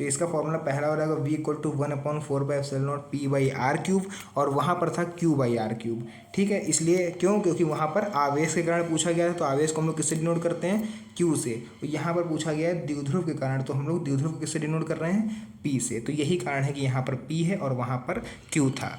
तो इसका फॉर्मूला पहला हो जाएगा v equal to 1/4 P by R cube, और वहाँ पर था q बाई आर क्यूब। ठीक है, इसलिए क्यों, क्योंकि वहाँ पर आवेश के कारण पूछा गया है, तो आवेश को हम लोग किससे डिनोट करते हैं, q से। तो यहाँ पर पूछा गया है द्विध्रुव के कारण, तो हम लोग द्विध्रुव को किससे डिनोट कर रहे हैं, p से। तो यही कारण है कि यहाँ पर p है और वहाँ पर q था।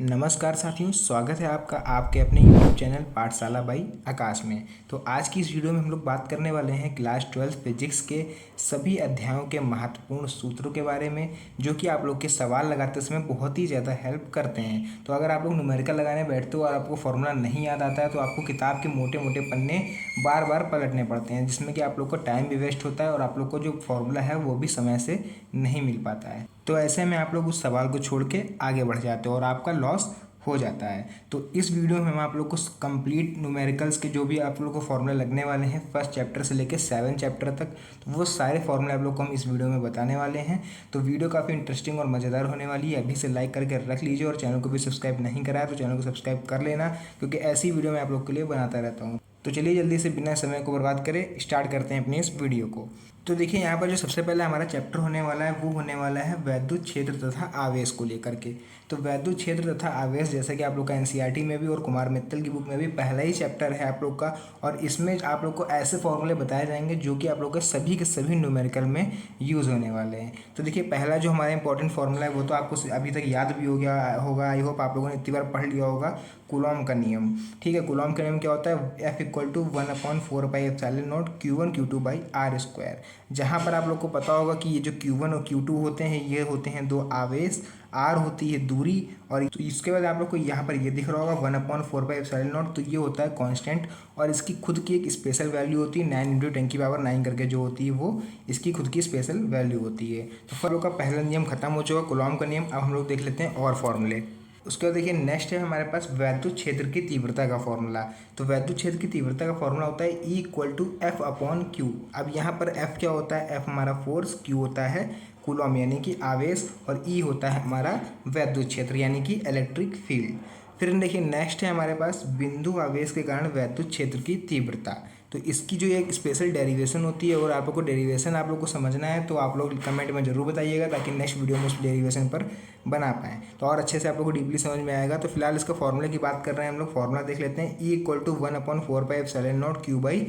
नमस्कार साथियों, स्वागत है आपका आपके अपने YouTube चैनल पाठशाला बाई आकाश में। तो आज की इस वीडियो में हम लोग बात करने वाले हैं क्लास 12 फिजिक्स के सभी अध्यायों के महत्वपूर्ण सूत्रों के बारे में, जो कि आप लोग के सवाल लगाते समय बहुत ही ज़्यादा हेल्प करते हैं। तो अगर आप लोग न्यूमेरिकल लगाने बैठते हो और आपको फॉर्मूला नहीं याद आता है, तो आपको किताब के मोटे मोटे पन्ने बार बार पलटने पड़ते हैं, जिसमें कि आप लोग को टाइम भी वेस्ट होता है और आप लोग को जो फॉर्मूला है वो भी समय से नहीं मिल पाता है। तो ऐसे में आप लोग उस सवाल को छोड़ के आगे बढ़ जाते हो और आपका लॉस हो जाता है। तो इस वीडियो में हम आप लोग को कंप्लीट न्यूमेरिकल्स के जो भी आप लोग को फॉर्मूले लगने वाले हैं फर्स्ट चैप्टर से लेकर 7 चैप्टर तक, तो वो सारे फॉर्मूले आप लोग को हम इस वीडियो में बताने वाले हैं। तो वीडियो काफ़ी इंटरेस्टिंग और मज़ेदार होने वाली है। अभी से लाइक करके रख लीजिए, और चैनल को भी सब्सक्राइब नहीं करा है तो चैनल को सब्सक्राइब कर लेना, क्योंकि ऐसी वीडियो मैं आप लोग के लिए बनाता रहता हूँ। तो चलिए जल्दी से बिना समय को बर्बाद करें स्टार्ट करते हैं अपनी इस वीडियो को। तो देखिए यहाँ पर जो सबसे पहले हमारा चैप्टर होने वाला है वो होने वाला है वैद्युत क्षेत्र तथा आवेश को लेकर के। तो वैद्युत क्षेत्र तथा आवेश, जैसे कि आप लोग का एनसीईआरटी में भी और कुमार मित्तल की बुक में भी पहला ही चैप्टर है आप लोग का, और इसमें आप लोग को ऐसे फॉर्मूले बताए जाएंगे जो कि आप लोग के सभी न्यूमेरिकल में यूज़ होने वाले हैं। तो देखिए पहला जो हमारा इंपॉर्टेंट फॉर्मूला है वो तो आपको अभी तक याद भी हो गया होगा, आई होप आप लोगों ने इतनी बार पढ़ लिया होगा, कूलॉम का नियम। ठीक है, कूलॉम का नियम क्या होता है, F equal to 1/4 pi epsilon naught Q1 Q2 by R square. जहाँ पर आप लोग को पता होगा कि ये जो Q1 और Q2 होते हैं ये होते हैं दो आवेश, R होती है दूरी, और तो इसके बाद आप लोग को यहाँ पर ये दिख रहा होगा 1/4 पाई एप्सिलॉन नॉट, तो ये होता है कांस्टेंट, और इसकी खुद की एक स्पेशल वैल्यू होती है 9 × 10⁻⁹ करके जो होती है वो इसकी खुद की स्पेशल वैल्यू होती है। तो फिर लोग का पहला नियम खत्म हो चुका कूलॉम का नियम। अब हम लोग देख लेते हैं और फॉर्मूले। उसके बाद देखिए नेक्स्ट है हमारे पास वैद्युत क्षेत्र की तीव्रता का फॉर्मूला। तो वैद्युत क्षेत्र की तीव्रता का फॉर्मूला होता है E इक्वल टू F/Q। अब यहाँ पर F क्या होता है, F हमारा फोर्स, Q होता है कूलॉम यानी कि आवेश, और E होता है हमारा वैद्युत क्षेत्र यानी कि इलेक्ट्रिक फील्ड। फिर देखिए नेक्स्ट है हमारे पास बिंदु आवेश के कारण वैद्युत क्षेत्र की तीव्रता। तो इसकी जो एक स्पेशल डेरिवेशन होती है, और आप लोग को डेरिवेशन आप लोग को समझना है तो आप लोग कमेंट में ज़रूर बताइएगा, ताकि नेक्स्ट वीडियो में उस डेरिवेशन पर बना पाएँ तो और अच्छे से आप लोग को डीपली समझ में आएगा। तो फिलहाल इसका फॉर्मूले की बात कर रहे हैं हम लोग, फॉर्मूला देख लेते हैं। E equal to 1/4 pi epsilon naught Q by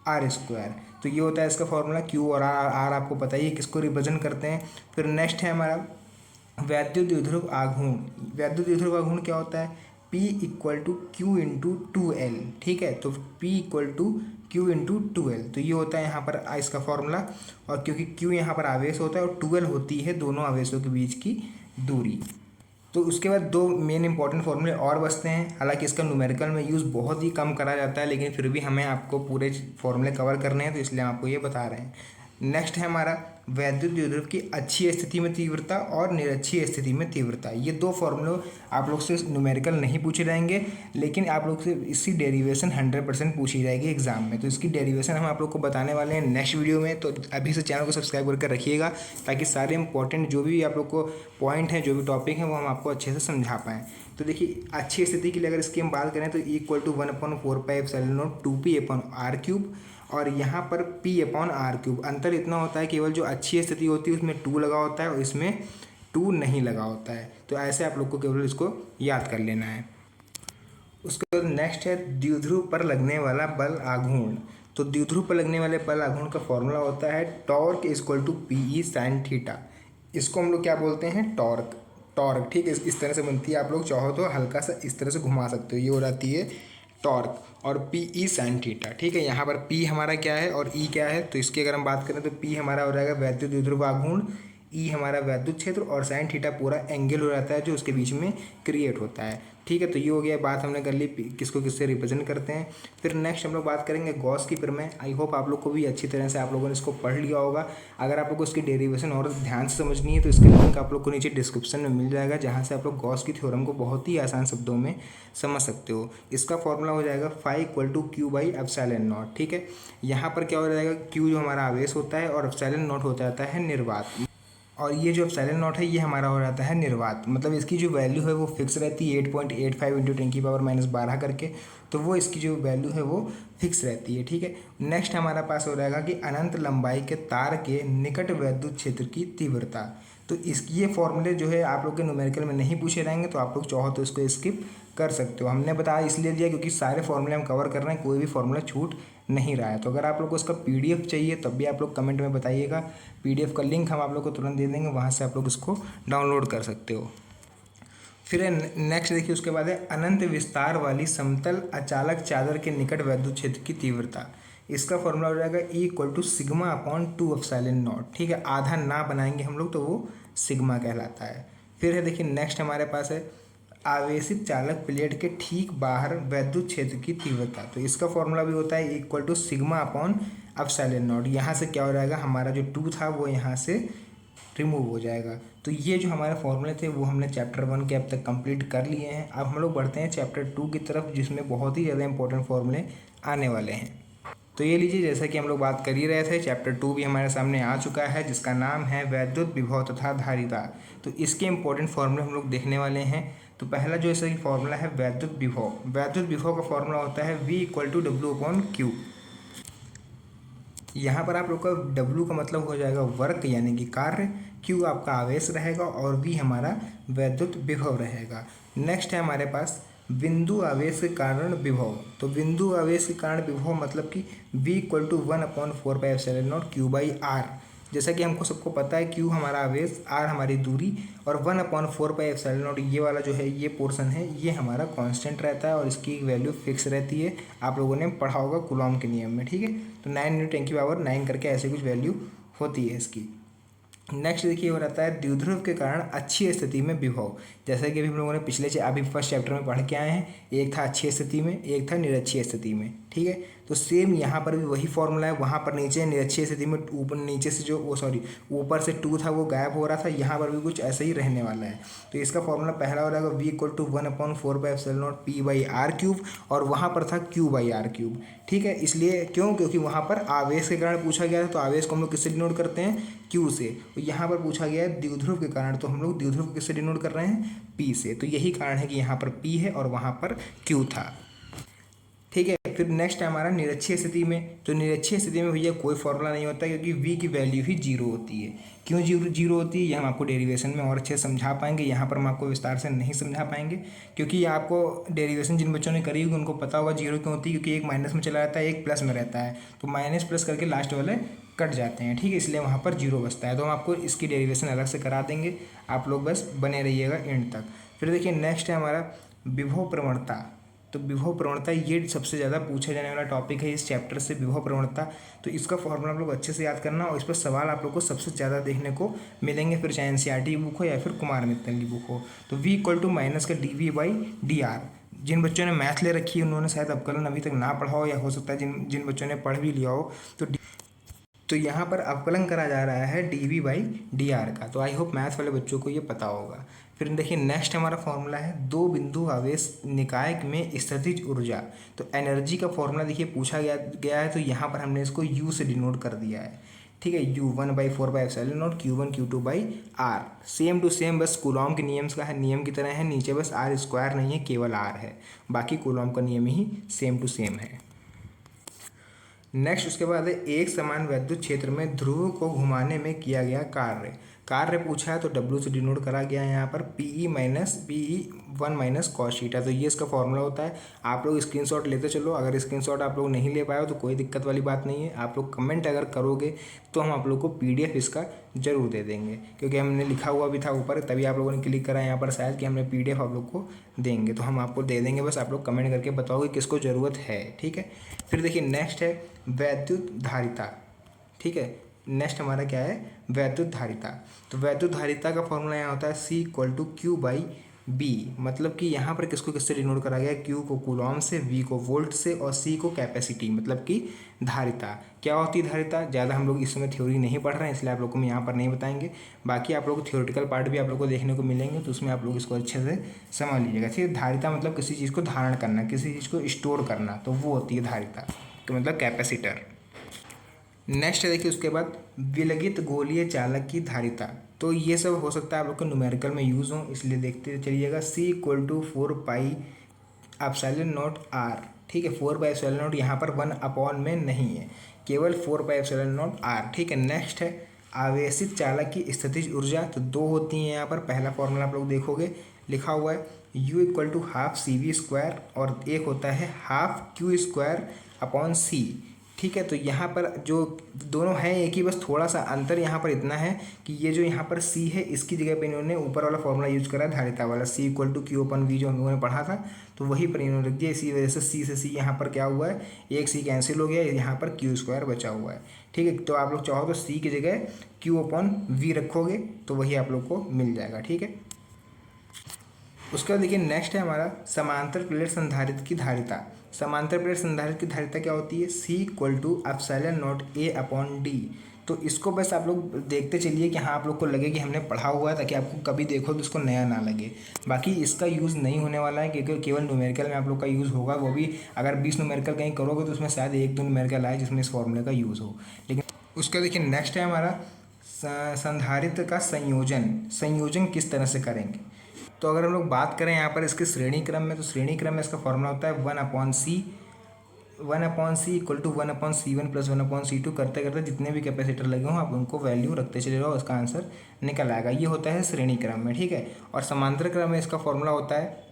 R square. तो ये होता है इसका फॉर्मूला। Q और R आपको पता ही है किसको रिप्रेजेंट करते हैं। फिर नेक्स्ट है हमारा वैद्युत द्विध्रुव आघूर्ण। वैद्युत द्विध्रुव आघूर्ण क्या होता है, P equal to Q into 2L। ठीक है, तो P equal to Q into 2L, तो ये होता है यहाँ पर इसका फॉर्मूला। और क्योंकि Q यहाँ पर आवेश होता है और 2L होती है दोनों आवेशों के बीच की दूरी। तो उसके बाद दो मेन इंपॉर्टेंट फॉर्मूले और बचते हैं। हालांकि इसका न्यूमेरिकल में यूज़ बहुत ही कम करा जाता है, लेकिन फिर भी हमें आपको पूरे फॉर्मूले कवर करने हैं, तो इसलिए हम आपको ये बता रहे हैं। नेक्स्ट है हमारा वैद्युत द्विध्रुव की अच्छी स्थिति में तीव्रता और निरक्षीय स्थिति में तीव्रता। ये दो फॉर्मूले आप लोग से न्यूमेरिकल नहीं पूछे जाएंगे, लेकिन आप लोग से इसकी डेरिवेशन 100% पूछी जाएगी एग्जाम में। तो इसकी डेरिवेशन हम आप लोग को बताने वाले हैं नेक्स्ट वीडियो में। तो अभी से चैनल को सब्सक्राइब करके रखिएगा, ताकि सारे इंपॉर्टेंट जो भी आप लोग को पॉइंट हैं, जो भी टॉपिक हैं, वो हम आपको अच्छे से समझा पाएँ। तो देखिए अच्छी स्थिति के लिए अगर इसकी हम बात करें तो E equal to 1/4 pi epsilon naught 2P/r³, और यहाँ पर P/r³। अंतर इतना होता है केवल जो अच्छी स्थिति होती है उसमें 2 लगा होता है और इसमें 2 नहीं लगा होता है। तो ऐसे आप लोग को केवल इसको याद कर लेना है। उसके बाद नेक्स्ट है द्विध्रुव पर लगने वाला बल आघूर्ण। तो द्विध्रुव पर लगने वाले बल आघूर्ण का फॉर्मूला होता है torque equal to PE sin theta. इसको हम लोग क्या बोलते हैं, टॉर्क। टॉर्क, ठीक है, इस तरह से बनती है। आप लोग चाहो तो हल्का सा इस तरह से घुमा सकते हो, ये हो जाती है टॉर्क, और PE sin थीटा। ठीक है, यहाँ पर P हमारा क्या है और E क्या है, तो इसकी अगर हम बात करें तो P हमारा हो जाएगा वैद्युत द्विध्रुव आघूर्ण, E हमारा वैद्युत क्षेत्र, और sin थीटा पूरा एंगल हो जाता है जो उसके बीच में क्रिएट होता है। ठीक है, तो ये हो गया, बात हमने कर ली किसको किससे रिप्रेजेंट करते हैं। फिर नेक्स्ट हम लोग बात करेंगे गॉस की प्रमेय। आई होप आप लोग को भी अच्छी तरह से आप लोगों ने इसको पढ़ लिया होगा। अगर आप लोग को इसकी डेरिवेशन और ध्यान से समझनी है तो इसका लिंक आप लोग को नीचे डिस्क्रिप्शन में मिल जाएगा, जहाँ से आप लोग गॉस की थ्योरम को बहुत ही आसान शब्दों में समझ सकते हो। इसका फॉर्मूला हो जाएगा phi equal to Q by epsilon naught. ठीक है, यहाँ पर क्या हो जाएगा, Q जो हमारा आवेश होता है और एप्सिलॉन नॉट हो जाता है निर्वात। और ये जो एप्सिलॉन नॉट है ये हमारा हो जाता है निर्वात, मतलब इसकी जो वैल्यू है वो फिक्स रहती है 8.85 इंटू 10⁻⁻12 करके, तो वो इसकी जो वैल्यू है वो फिक्स रहती है। ठीक है, नेक्स्ट हमारा पास हो जाएगा कि अनंत लंबाई के तार के निकट वैद्युत क्षेत्र की तीव्रता। तो इसकी ये फॉर्मूले जो है आप लोग के न्यूमेरिकल में नहीं पूछे रहेंगे, तो आप लोग चाहो तो इसको स्किप कर सकते हो। हमने बताया इसलिए दिया क्योंकि सारे फॉर्मूले हम कवर कर रहे हैं, कोई भी फॉर्मूला छूट नहीं रहा है। तो अगर आप लोग को इसका पीडीएफ चाहिए तब भी आप लोग कमेंट में बताइएगा, पीडीएफ का लिंक हम आप लोग को तुरंत दे देंगे, वहाँ से आप लोग इसको डाउनलोड कर सकते हो। फिर नेक्स्ट देखिए, उसके बाद है अनंत विस्तार वाली समतल अचालक चादर के निकट वैद्युत क्षेत्र की तीव्रता। इसका फॉर्मूला हो जाएगा E = σ/2 ठीक है, आधा ना बनाएंगे हम लोग तो वो सिग्मा कहलाता है। फिर है देखिए नेक्स्ट हमारे पास है आवेशित चालक प्लेट के ठीक बाहर वैद्युत क्षेत्र की तीव्रता। तो इसका फॉर्मूला भी होता है E = σ/ε0। यहाँ से क्या हो जाएगा, हमारा जो 2 था वो यहाँ से रिमूव हो जाएगा। तो ये जो हमारे फॉर्मूले थे वो हमने चैप्टर 1 के अब तक कंप्लीट कर लिए हैं। अब हम लोग बढ़ते हैं चैप्टर 2 की तरफ, जिसमें बहुत ही ज़्यादा इंपॉर्टेंट फॉर्मूले आने वाले हैं। तो ये लीजिए, जैसा कि हम लोग बात कर ही रहे थे, चैप्टर 2 भी हमारे सामने आ चुका है, जिसका नाम है वैद्युत विभव तथा धारिता। तो इसके इंपॉर्टेंट फॉर्मूले हम लोग देखने वाले हैं। तो पहला जो इसका फॉर्मूला है वैद्युत विभव। वैद्युत विभव का फॉर्मूला होता है V = W/Q। यहाँ पर आप लोग का W का मतलब हो जाएगा वर्क यानी कि कार्य, Q आपका आवेश रहेगा और V हमारा वैद्युत विभव रहेगा। नेक्स्ट है हमारे पास बिंदु आवेश के कारण विभव। तो बिंदु आवेश के कारण विभव मतलब कि V = 1/4πε0 Q/R। जैसा कि हमको सबको पता है Q हमारा आवेश, R हमारी दूरी और 1/4πε0 ये वाला जो है ये पोर्शन है ये हमारा कांस्टेंट रहता है और इसकी वैल्यू फिक्स रहती है। आप लोगों ने पढ़ा होगा कूलॉम के नियम में। ठीक है, तो 9 × 10⁹ करके ऐसे कुछ वैल्यू होती है इसकी। नेक्स्ट देखिए हो रहता है द्विध्रुव के कारण अच्छी स्थिति में विभव। जैसा कि अभी हम लोगों ने पिछले अभी फर्स्ट चैप्टर में पढ़ के आए हैं, एक था अच्छी स्थिति में, एक था निरक्षीय स्थिति में। ठीक है, तो सेम यहाँ पर भी वही फॉर्मूला है। वहाँ पर नीचे निरक्षीय स्थिति में ऊपर नीचे से जो ऊपर से 2 था वो गायब हो रहा था, यहाँ पर भी कुछ ऐसा ही रहने वाला है। तो इसका फॉर्मूला पहला हो जाएगा V = 1/4πε0 P/R³ और वहाँ पर था Q/R³। ठीक है, इसलिए क्योंकि वहाँ पर आवेश के कारण पूछा गया था, तो आवेश को हम लोग किससे डिनोट करते हैं, Q से। तो यहाँ पर पूछा गया है द्विध्रुव के कारण, तो हम लोग द्विध्रुव किससे डिनोट कर रहे हैं, P से। तो यही कारण है कि यहाँ पर P है और वहाँ पर Q था। ठीक है, फिर नेक्स्ट है हमारा निरक्षीय स्थिति में। तो निरक्षीय स्थिति में भैया कोई फॉर्मूला नहीं होता क्योंकि V की वैल्यू ही 0 होती है। क्यों जीरो होती है ये हम आपको डेरिवेशन में और अच्छे से समझा पाएंगे, यहाँ पर हम आपको विस्तार से नहीं समझा पाएंगे क्योंकि आपको डेरिवेशन जिन बच्चों ने करी होगी उनको पता होगा 0 क्यों होती है, क्योंकि एक माइनस में चला जाता है, एक प्लस में रहता है, तो माइनस प्लस करके लास्ट वाले कट जाते हैं। ठीक है, इसलिए वहाँ पर 0 बचता है। तो हम आपको इसकी डेरिवेशन अलग से करा देंगे, आप लोग बस बने रहिएगा एंड तक। फिर देखिए नेक्स्ट है हमारा विभव प्रवणता। तो विभव प्रवणता ये सबसे ज़्यादा पूछा जाने वाला टॉपिक है इस चैप्टर से, विभव प्रवणता। तो इसका फॉर्मूला आप लोग अच्छे से याद करना और इस पर सवाल आप लोग को सबसे ज़्यादा देखने को मिलेंगे, फिर चाहे NCERT की बुक हो या फिर कुमार मित्तल की बुक हो। तो V = -dV/dr। जिन बच्चों ने मैथ ले रखी है उन्होंने शायद अवकलन अभी तक ना पढ़ा हो, या हो सकता है जिन बच्चों ने पढ़ भी लिया हो। तो यहाँ पर अवकलन करा जा रहा है dV/dr का। तो आई होप मैथ वाले बच्चों को ये पता होगा। फिर देखिए नेक्स्ट हमारा फॉर्मूला है 2 बिंदु आवेश निकाय में स्थितिज ऊर्जा। तो एनर्जी का फॉर्मूला देखिए पूछा गया है, तो यहाँ पर हमने इसको U से डिनोट कर दिया है। ठीक है, U 1/4πε0 Q1 Q2/R। Same to same, बस कूलॉम के नियम की तरह है, नीचे बस R² नहीं है, केवल R है, बाकी कूलॉम का नियम ही सेम टू सेम है। नेक्स्ट उसके बाद है एक समान वैद्युत क्षेत्र में ध्रुव को घुमाने में किया गया कार्य पूछा है, तो W से डिनोट करा गया है यहाँ पर PE1 - cos थीटा। तो ये इसका फॉर्मूला होता है। आप लोग स्क्रीनशॉट लेते चलो, अगर स्क्रीनशॉट आप लोग नहीं ले पाए हो तो कोई दिक्कत वाली बात नहीं है। आप लोग कमेंट अगर करोगे तो हम आप लोग को PDF इसका ज़रूर दे देंगे, क्योंकि हमने लिखा हुआ भी था ऊपर, तभी आप लोगों ने क्लिक करा यहाँ पर शायद कि हमने PDF आप लोग को देंगे, तो हम आपको दे देंगे। बस आप लोग कमेंट करके बताओगे किसको ज़रूरत है। ठीक है, फिर देखिए नेक्स्ट है वैद्युत धारिता। ठीक है, नेक्स्ट हमारा क्या है, वैद्युत धारिता। तो वैद्युत धारिता का फॉर्मूला यहाँ होता है C = Q/B। मतलब कि यहाँ पर किससे डिनोट करा गया है, Q को कूलॉम से, V को वोल्ट से और C को कैपेसिटी मतलब कि धारिता। क्या होती है धारिता, ज़्यादा हम लोग इस समय थ्योरी नहीं पढ़ रहे हैं, इसलिए आप लोग को हम यहाँ पर नहीं बताएंगे। बाकी आप लोग को थ्योरेटिकल पार्ट भी आप लोग को देखने को मिलेंगे, तो उसमें आप लोग इसको अच्छे से समझ लीजिएगा। ठीक है, धारिता मतलब किसी चीज़ को धारण करना, किसी चीज़ को स्टोर करना, तो वो होती है धारिता, तो मतलब कैपेसिटर। नेक्स्ट है देखिए उसके बाद विलगित गोलीय चालक की धारिता। तो ये सब हो सकता है आप लोग को न्यूमेरिकल में यूज़ हो, इसलिए देखते चलिएगा। C = 4 pi epsilon not R, ठीक है। 4 पाई एप्सिलॉन नॉट यहाँ पर 1 में नहीं है, केवल 4 पाई एप्सिलॉन नॉट R, ठीक है। नेक्स्ट है आवेशित चालक की स्थितिज ऊर्जा। तो दो होती हैं यहाँ पर। पहला फॉर्मूला आप लोग देखोगे लिखा हुआ है U = ½ CV² और एक होता है ½ Q²/C, ठीक है। तो यहाँ पर जो दोनों हैं एक ही, बस थोड़ा सा अंतर यहाँ पर इतना है कि ये जो यहाँ पर C है इसकी जगह पे इन्होंने ऊपर वाला फॉर्मूला यूज करा है धारिता वाला, C = Q/V जो हम लोगों ने पढ़ा था, तो वही पर इन्होंने रख दिया। इसी वजह से C से C यहाँ पर क्या हुआ है, एक C कैंसिल हो गया, यहाँ पर Q² बचा हुआ है, ठीक है। तो आप लोग चाहो तो C की जगह Q/V रखोगे तो वही आप लोग को मिल जाएगा, ठीक है। उसके बाद देखिए नेक्स्ट है हमारा समांतर प्लेट संधारित्र की धारिता। समांतर प्लेट संधारित्र की धारिता क्या होती है, C = εA/d। तो इसको बस आप लोग देखते चलिए कि हाँ आप लोग को लगे कि हमने पढ़ा हुआ है, ताकि आपको कभी देखो तो इसको नया ना लगे। बाकी इसका यूज़ नहीं होने वाला है, क्योंकि केवल न्यूमेरिकल में आप लोग का यूज़ होगा, वो भी अगर 20 न्यूमेरिकल कहीं करोगे तो उसमें शायद 1-2 न्यूमेरिकल आए जिसमें इस फॉर्मूले का यूज़ हो। लेकिन उसका देखिए नेक्स्ट है हमारा संधारित्र का संयोजन किस तरह से करेंगे। तो अगर हम लोग बात करें यहाँ पर इसके श्रेणी क्रम में, तो श्रेणी क्रम में इसका फॉर्मूला होता है 1/C = 1/C1 + 1/C2 करते करते जितने भी कैपेसिटर लगे हों आप उनको वैल्यू रखते चले जाओ, उसका आंसर निकल आएगा। ये होता है श्रेणी क्रम में, ठीक है। और समांतर क्रम में इसका फॉर्मूला होता है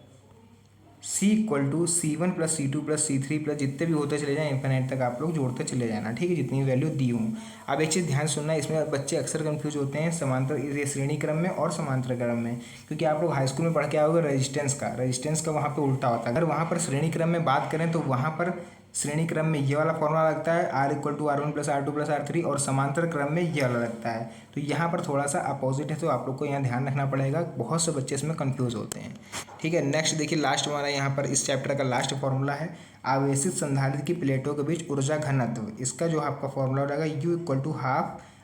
C = C1 + C2 + C3 plus जितने भी होते चले जाएं इन्फिनिट तक आप लोग जोड़ते चले जाना, ठीक है, जितनी वैल्यू दी हूँ। अब एक चीज़ ध्यान सुनना, इसमें बच्चे अक्सर कंफ्यूज होते हैं समांतर ये श्रेणी क्रम में और समांतर क्रम में, क्योंकि आप लोग हाई स्कूल में पढ़ के आओगे रेजिस्टेंस का वहाँ पे उल्टा होता है। अगर वहाँ पर श्रेणी क्रम में बात करें तो वहाँ पर श्रेणी क्रम में ये वाला फॉर्मूला लगता है R = R1 + R2 + R3, और समांतर क्रम में ये वाला लगता है। तो यहाँ पर थोड़ा सा अपोजिट है, तो आप लोग को यहाँ ध्यान रखना पड़ेगा, बहुत से बच्चे इसमें कंफ्यूज होते हैं, ठीक है। नेक्स्ट देखिए लास्ट हमारा यहाँ पर इस चैप्टर का लास्ट फॉर्मूला है आवेशित संधारित्र की प्लेटों के बीच ऊर्जा घनत्व। इसका जो आपका फॉर्मूला रहेगा U =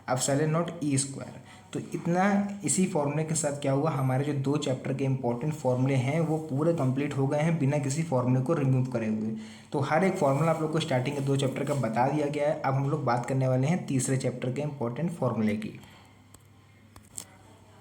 ½ εE²। तो इतना इसी फॉर्मूले के साथ क्या हुआ, हमारे जो 2 चैप्टर के इंपॉर्टेंट फॉर्मूले हैं वो पूरे कंप्लीट हो गए हैं बिना किसी फॉर्मूले को रिमूव करे हुए। तो हर एक फॉर्मूला आप लोग को स्टार्टिंग के 2 चैप्टर का बता दिया गया है। अब हम लोग बात करने वाले हैं तीसरे चैप्टर के इंपॉर्टेंट फॉर्मूले की।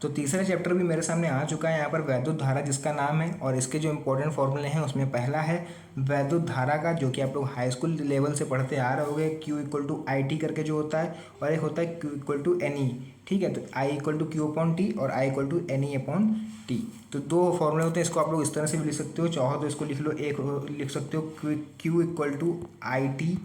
तो तीसरा चैप्टर भी मेरे सामने आ चुका है यहाँ पर, वैद्युत धारा जिसका नाम है, और इसके जो इंपॉर्टेंट फॉर्मूले हैं उसमें पहला है वैद्युत धारा का, जो कि आप लोग हाई स्कूल लेवल से पढ़ते आ रहे होंगे, Q = IT करके जो होता है, और एक होता है Q = NE, ठीक है। तो I = Q/T और I = NE/T। तो 2 फॉर्मूले होते हैं, इसको आप लोग इस तरह से भी लिख सकते हो, चाहो तो इसको लिख लो, एक लिख सकते हो Q = IT,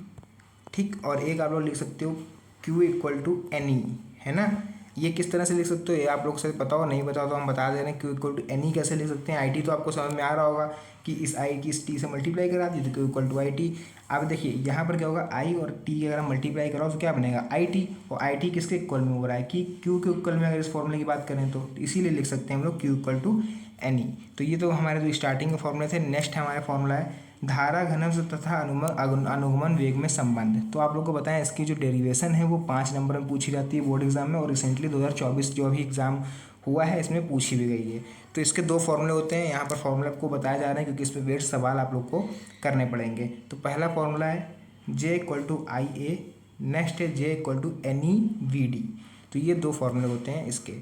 ठीक, और एक आप लोग लिख सकते हो Q = NE, है ना। ये किस तरह से लिख सकते हो ये आप लोग से पता हो, नहीं पता हो तो हम बता दे रहे हैं। Q = NE कैसे लिख सकते हैं, IT तो आपको समझ में आ रहा होगा कि इस I की इस T से मल्टीप्लाई करा दी तो Q = IT। अब देखिए यहाँ पर क्या होगा, I और T अगर हम मल्टीप्लाई कराओ तो क्या बनेगा IT, और IT किसके इक्वल में हो रहा है कि Q के इक्वल में, अगर इस फॉर्मूले की बात करें तो इसीलिए लिख सकते हैं हम लोग Q = NE। तो ये तो हमारे जो स्टार्टिंग के फॉर्मूले थे। नेक्स्ट हमारा फॉर्मूला है धारा घनत्व तथा अनुगमन वेग में संबंध। तो आप लोग को बताएं इसकी जो डेरिवेशन है वो 5 नंबर में पूछी जाती है बोर्ड एग्जाम में, और रिसेंटली 2024 जो अभी एग्जाम हुआ है इसमें पूछी भी गई है। तो इसके 2 फॉर्मूले होते हैं, यहाँ पर फॉर्मूला आपको बताया जा रहा है क्योंकि इस पर वेट सवाल आप लोग को करने पड़ेंगे। तो पहला फॉर्मूला है J = IA, नेक्स्ट है J = NEVD। तो ये 2 फॉर्मूले होते हैं इसके।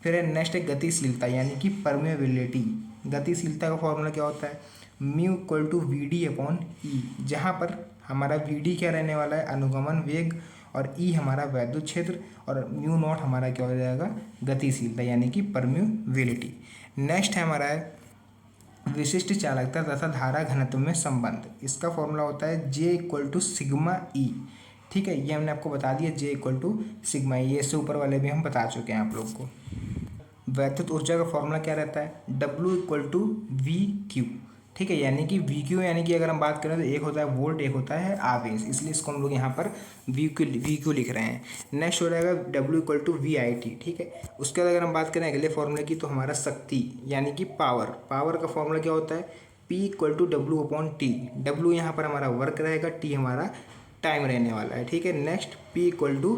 फिर है नेक्स्ट है गतिशीलता यानी कि परमेबिलिटी। गतिशीलता का फॉर्मूला क्या होता है, μ = VD/E, जहाँ पर हमारा VD क्या रहने वाला है, अनुगमन वेग, और E हमारा वैद्युत क्षेत्र, और μ0 हमारा क्या हो जाएगा, गतिशीलता यानी कि परम्यूबिलिटी। नेक्स्ट है हमारा है विशिष्ट चालकता तथा धारा घनत्व में संबंध। इसका फॉर्मूला होता है J = σE, ठीक है। ये हमने आपको बता दिया J = σE, ये इससे ऊपर वाले भी हम बता चुके हैं आप लोग को। वैद्युत ऊर्जा का फॉर्मूला क्या रहता है, W = VQ, ठीक है, यानी कि VQ यानी कि अगर हम बात करें तो एक होता है वोल्ट, एक होता है आवेश, इसलिए इसको हम लोग यहाँ पर VQ लिख रहे हैं। नेक्स्ट हो जाएगा W = VIT, ठीक है। उसके बाद अगर हम बात करें अगले फॉर्मूले की तो हमारा शक्ति यानी कि पावर का फॉर्मूला क्या होता है, P = W/T। W यहाँ पर हमारा वर्क रहेगा, T हमारा टाइम रहने वाला है, ठीक है। नेक्स्ट P =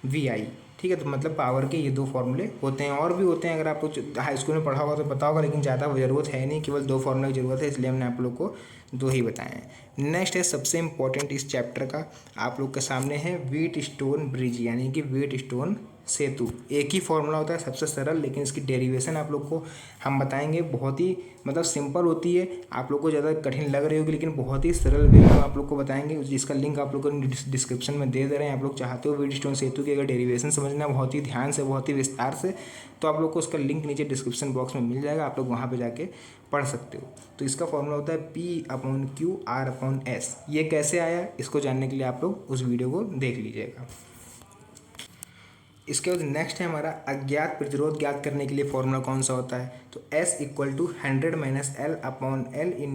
VI, ठीक है। तो मतलब पावर के ये 2 फॉर्मूले होते हैं, और भी होते हैं, अगर आप लोग हाई स्कूल में पढ़ा होगा तो पता होगा, लेकिन ज़्यादा ज़रूरत है नहीं, केवल 2 फॉर्मूले की ज़रूरत है, इसलिए हमने आप लोग को 2 ही बताए हैं। नेक्स्ट है सबसे इम्पोर्टेंट इस चैप्टर का, आप लोग के सामने है व्हीटस्टोन ब्रिज, यानी कि व्हीटस्टोन सेतु। एक ही फॉर्मूला होता है सबसे सरल, लेकिन इसकी डेरिवेशन आप लोग को हम बताएंगे, बहुत ही मतलब सिंपल होती है, आप लोग को ज़्यादा कठिन लग रही होगी, लेकिन बहुत ही सरल वे में हम आप लोग को बताएंगे, जिसका लिंक आप लोग को डिस्क्रिप्शन में दे रहे हैं। आप लोग चाहते हो व्हीटस्टोन सेतु की अगर डेरिवेशन समझना बहुत ही ध्यान से, बहुत ही विस्तार से, तो आप लोग को उसका लिंक नीचे डिस्क्रिप्शन बॉक्स में मिल जाएगा, आप लोग वहाँ पर जाके पढ़ सकते हो। तो इसका फॉर्मूला होता है P/Q/R/S। ये कैसे आया, इसको जानने के लिए आप लोग उस वीडियो को देख लीजिएगा। इसके बाद नेक्स्ट है हमारा अज्ञात प्रतिरोध ज्ञात करने के लिए फॉर्मूला कौन सा होता है, तो S = 100 - L/L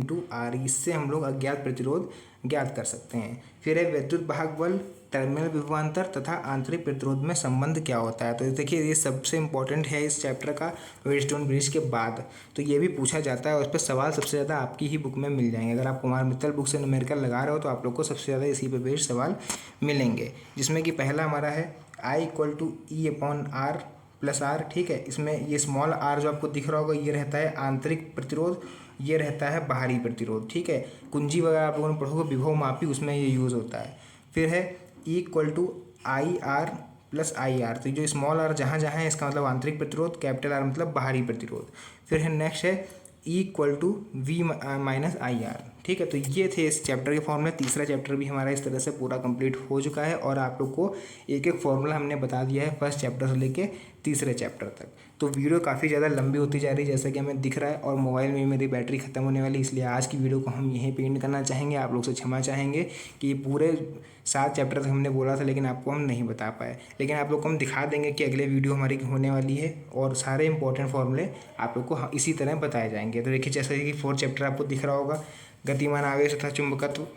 × R। इससे हम लोग अज्ञात प्रतिरोध ज्ञात कर सकते हैं। फिर है विद्युत वाहक बल, टर्मिनल विभवांतर तथा आंतरिक प्रतिरोध में संबंध क्या होता है। तो देखिए ये सबसे इंपॉर्टेंट है इस चैप्टर का, व्हीटस्टोन ब्रिज के बाद तो ये भी पूछा जाता है, और इस पर सवाल सबसे ज़्यादा आपकी ही बुक में मिल जाएंगे। अगर आप कुमार मित्तल बुक से न्यूमेरिकल लगा रहे हो तो आप लोग को सबसे ज़्यादा इसी पे बेस्ड सवाल मिलेंगे, जिसमें कि पहला हमारा है I = E/R+R। ठीक है, इसमें ये स्मॉल r जो आपको दिख रहा होगा ये रहता है आंतरिक प्रतिरोध, ये रहता है बाहरी प्रतिरोध। ठीक है, कुंजी वगैरह आप लोगों ने पढ़ोगे, विभव मापी, उसमें ये यूज़ होता है। फिर है E = IR+IR। तो जो स्मॉल r जहाँ जहाँ है इसका मतलब आंतरिक प्रतिरोध, कैपिटल R मतलब बाहरी प्रतिरोध। फिर है नेक्स्ट है E = V-IR। ठीक है, तो ये थे इस चैप्टर के फॉर्मूले। तीसरा चैप्टर भी हमारा इस तरह से पूरा कंप्लीट हो चुका है, और आप लोग को एक एक फॉर्मूला हमने बता दिया है फर्स्ट चैप्टर से लेके तीसरे चैप्टर तक। तो वीडियो काफ़ी ज़्यादा लंबी होती जा रही है जैसा कि हमें दिख रहा है, और मोबाइल में मेरी बैटरी ख़त्म होने वाली, इसलिए आज की वीडियो को हम यहीं पे एंड करना चाहेंगे। आप लोग से क्षमा चाहेंगे कि ये पूरे 7 चैप्टर तक हमने बोला था, लेकिन आपको हम नहीं बता पाए, लेकिन आप लोग को हम दिखा देंगे कि अगले वीडियो हमारी होने वाली है, और सारे इंपॉर्टेंट फॉर्मूले आप लोग को इसी तरह बताए जाएंगे। तो देखिए जैसे कि 4th चैप्टर आपको दिख रहा होगा, गतिमान आवेश तथा चुंबकत्व।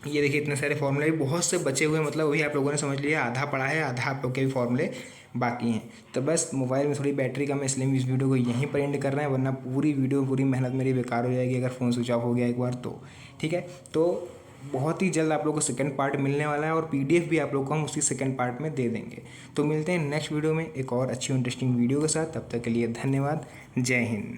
ये देखिए इतने सारे फॉर्मूले भी बहुत से बचे हुए, मतलब वही आप लोगों ने समझ लिया, आधा पढ़ा है, आधा आप लोग के भी फॉर्मूले बाकी हैं। तो बस मोबाइल में थोड़ी बैटरी कम है, इसलिए हम इस वीडियो को यहीं पर एंड कर रहे हैं, वरना पूरी वीडियो, पूरी मेहनत मेरी बेकार हो जाएगी अगर फ़ोन स्विच ऑफ हो गया एक बार तो। ठीक है, तो बहुत ही जल्द आप लोग को सेकंड पार्ट मिलने वाला है, और PDF भी आप लोग को हम उसी सेकंड पार्ट में दे देंगे। तो मिलते हैं नेक्स्ट वीडियो में एक और अच्छी इंटरेस्टिंग वीडियो के साथ, तब तक के लिए धन्यवाद, जय हिंद।